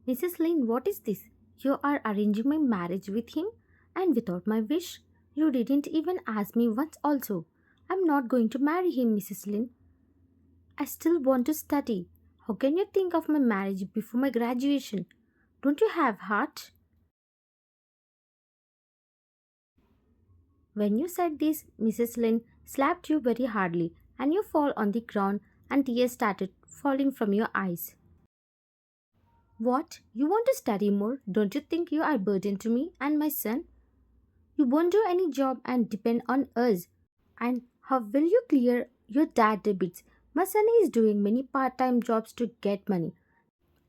Mrs. Lin, what is this? You are arranging my marriage with him and without my wish. You didn't even ask me once also. I'm not going to marry him, Mrs. Lin. I still want to study. How can you think of my marriage before my graduation? Don't you have heart? When you said this, Mrs. Lin slapped you very hardly and you fall on the ground and tears started falling from your eyes. What? You want to study more? Don't you think you are a burden to me and my son? You won't do any job and depend on us. And how will you clear your dad debits? My son is doing many part-time jobs to get money.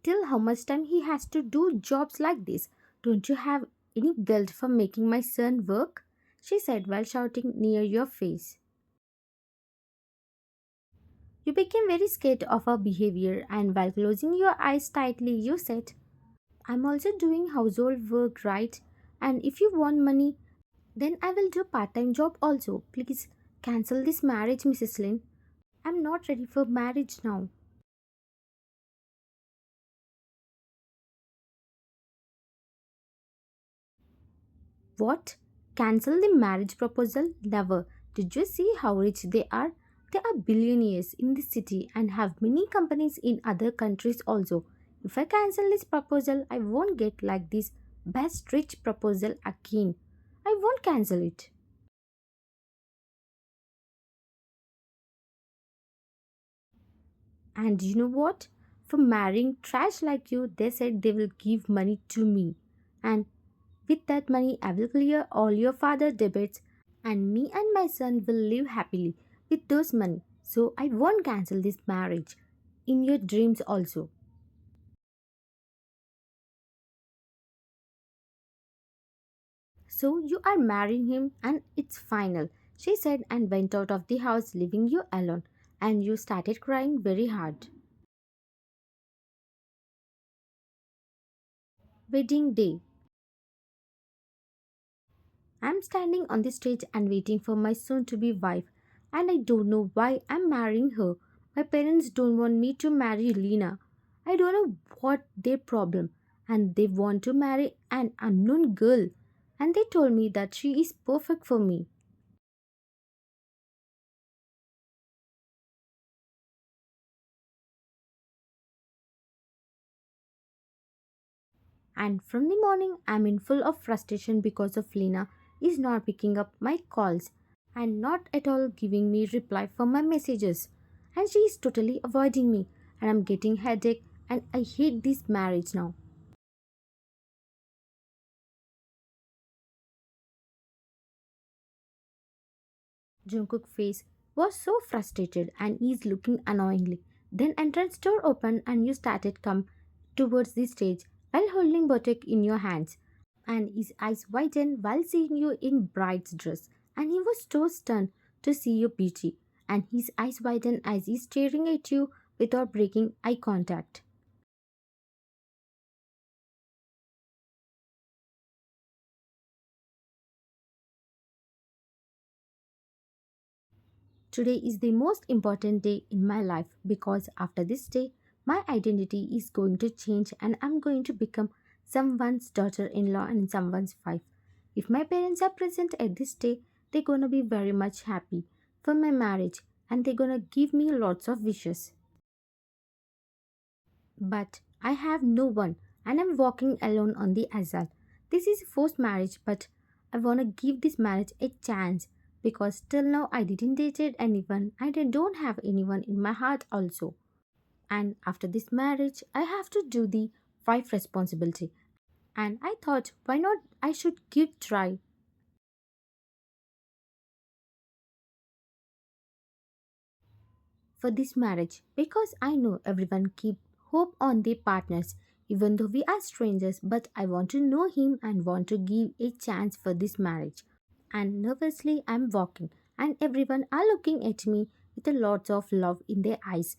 Till how much time he has to do jobs like this? Don't you have any guilt for making my son work? She said while shouting near your face. You became very scared of her behavior and while closing your eyes tightly you said, I'm also doing household work, right? And if you want money, then I will do part-time job also. Please cancel this marriage, Mrs. Lin. I'm not ready for marriage now. What? Cancel the marriage proposal? Never. Did you see how rich they are? They are billionaires in the city and have many companies in other countries also. If I cancel this proposal, I won't get like this best rich proposal again. I won't cancel it. And you know what? For marrying trash like you, they said they will give money to me. And with that money, I will clear all your father debts and me and my son will live happily with those money. So I won't cancel this marriage. In your dreams also. So you are marrying him and it's final, she said and went out of the house leaving you alone. And you started crying very hard. Wedding day. I'm standing on the stage and waiting for my soon to be wife, and I don't know why I'm marrying her. My parents don't want me to marry Lena. I don't know what their problem, and they want to marry an unknown girl. And they told me that she is perfect for me. And from the morning, I'm in full of frustration because of Lena is not picking up my calls and not at all giving me reply for my messages. And she is totally avoiding me and I'm getting headache and I hate this marriage now. Jungkook's face was so frustrated and he's looking annoyingly. Then entrance door opened and you started come towards the stage while holding boutique in your hands. And his eyes widened while seeing you in bride's dress. And he was so stunned to see your beauty. And his eyes widened as he's staring at you without breaking eye contact. Today is the most important day in my life because after this day, my identity is going to change and I'm going to become someone's daughter in law and someone's wife. If my parents are present at this day, they're going to be very much happy for my marriage and they're going to give me lots of wishes. But I have no one and I'm walking alone on the azal. This is forced marriage, but I want to give this marriage a chance because till now I didn't dated anyone and I don't have anyone in my heart also. And after this marriage, I have to do the wife responsibility. And I thought, why not I should give try for this marriage because I know everyone keep hope on their partners even though we are strangers but I want to know him and want to give a chance for this marriage and nervously I'm walking and everyone are looking at me with a lot of love in their eyes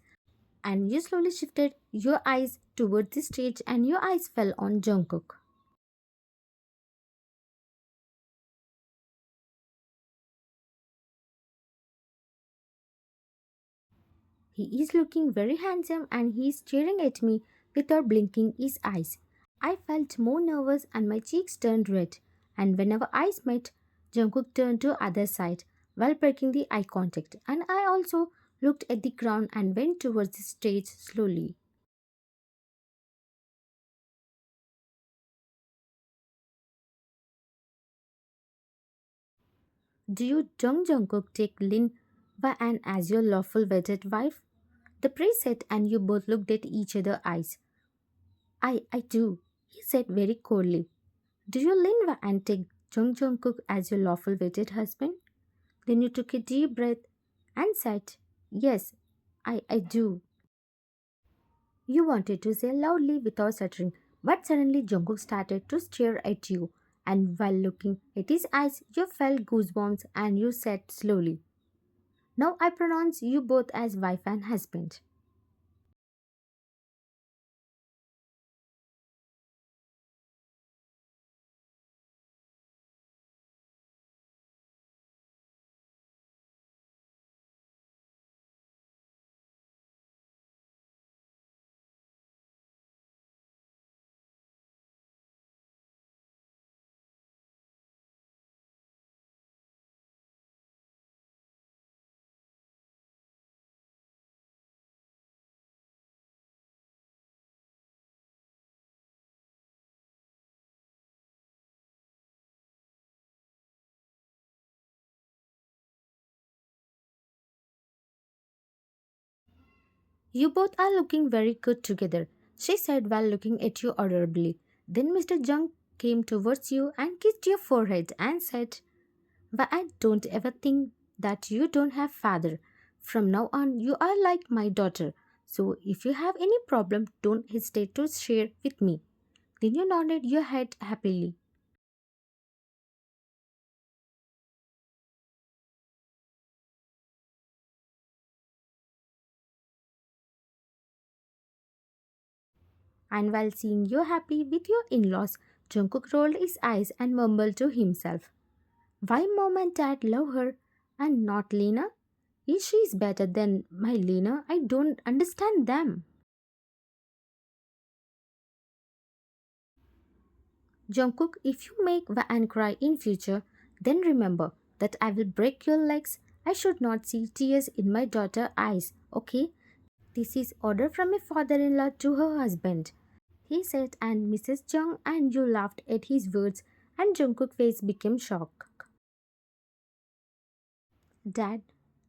and you slowly shifted your eyes towards the stage and your eyes fell on Jungkook. He is looking very handsome and he is staring at me without blinking his eyes. I felt more nervous and my cheeks turned red. And whenever eyes met, Jungkook turned to other side while breaking the eye contact. And I also looked at the ground and went towards the stage slowly. Do you, Jungkook, take Lin An as your lawful wedded wife? The priest said, and you both looked at each other's eyes. I do, he said very coldly. Do you, Lin An, take Jungkook as your lawful wedded husband? Then you took a deep breath and said, yes, I do. You wanted to say loudly without stuttering, but suddenly Jungkook started to stare at you, and while looking at his eyes, you felt goosebumps and you said slowly, now I pronounce you both as wife and husband. You both are looking very good together, she said while looking at you adorably. Then Mr. Jung came towards you and kissed your forehead and said, but I don't ever think that you don't have father. From now on, you are like my daughter. So if you have any problem, don't hesitate to share with me. Then you nodded your head happily. And while seeing you happy with your in-laws, Jungkook rolled his eyes and mumbled to himself, why mom and dad love her and not Lena? Is she is better than my Lena? I don't understand them. Jungkook, if you make Van cry in future, then remember that I will break your legs. I should not see tears in my daughter's eyes, okay? This is order from a father-in-law to her husband. He said, and Mrs. Jung and you laughed at his words and Jungkook's face became shocked. Dad,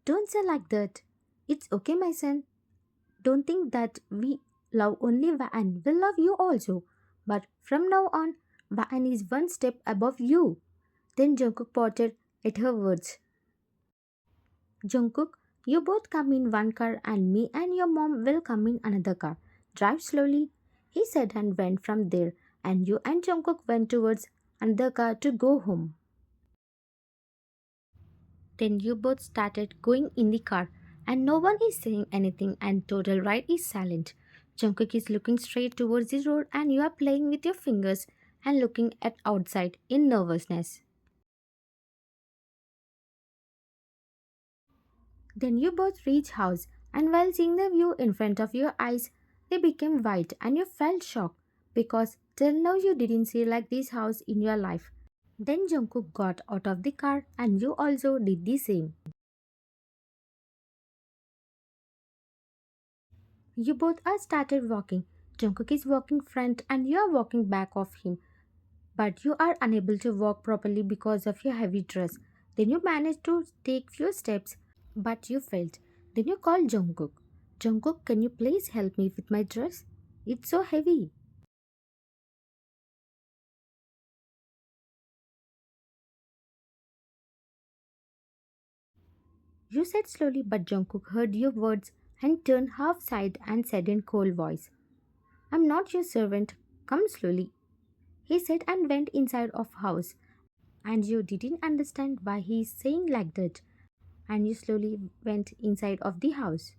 don't say like that. It's okay, my son. Don't think that we love only Van. We love you also. But from now on, Van is one step above you. Then Jungkook pointed at her words. Jungkook, you both come in one car and me and your mom will come in another car. Drive slowly, he said and went from there and you and Jungkook went towards another car to go home. Then you both started going in the car and no one is saying anything and total ride is silent. Jungkook is looking straight towards the road and you are playing with your fingers and looking at outside in nervousness. Then you both reach house and while seeing the view in front of your eyes, they became white and you felt shocked because till now you didn't see like this house in your life. Then Jungkook got out of the car and you also did the same. You both are started walking. Jungkook is walking front and you are walking back of him. But you are unable to walk properly because of your heavy dress. Then you manage to take few steps but you failed. Then you called Jungkook. Jungkook, can you please help me with my dress? It's so heavy. You said slowly, but Jungkook heard your words and turned half side and said in cold voice, I'm not your servant. Come slowly. He said and went inside of house. And you didn't understand why he is saying like that. And you slowly went inside of the house.